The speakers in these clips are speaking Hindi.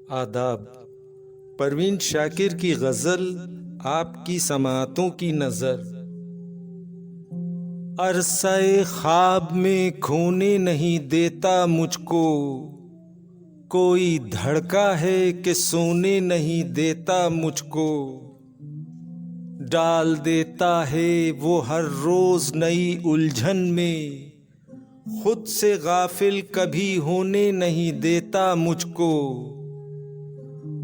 आदाब। परवीन शाकिर की गज़ल आपकी समातों की नज़र। अरसाए ख्वाब में खोने नहीं देता मुझको, कोई धड़का है कि सोने नहीं देता मुझको। डाल देता है वो हर रोज़ नई उलझन में, खुद से गाफिल कभी होने नहीं देता मुझको।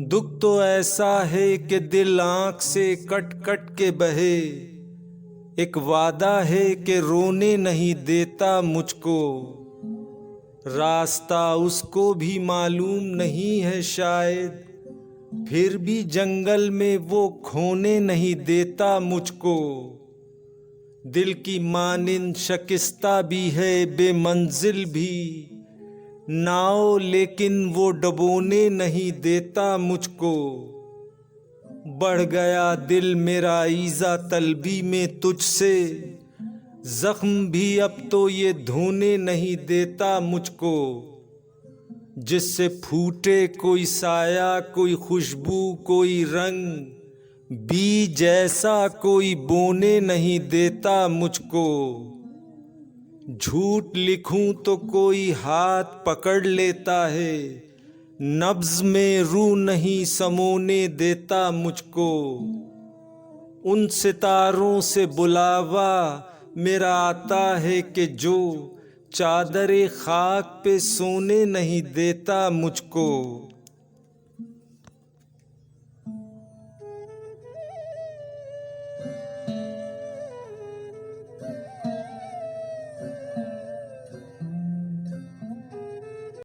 दुख तो ऐसा है कि दिल आँख से कट कट के बहे, एक वादा है कि रोने नहीं देता मुझको। रास्ता उसको भी मालूम नहीं है शायद, फिर भी जंगल में वो खोने नहीं देता मुझको। दिल की मानिंद शकिस्ता भी है बेमंजिल भी, नाव लेकिन वो डबोने नहीं देता मुझको। बढ़ गया दिल मेरा ईज़ा तलबी में तुझसे, जख्म भी अब तो ये धोने नहीं देता मुझको। जिससे फूटे कोई साया कोई खुशबू कोई रंग, बीज जैसा कोई बोने नहीं देता मुझको। झूठ लिखूं तो कोई हाथ पकड़ लेता है, नब्ज में रूह नहीं समोने देता मुझको। उन सितारों से बुलावा मेरा आता है कि जो चादरे खाक पे सोने नहीं देता मुझको।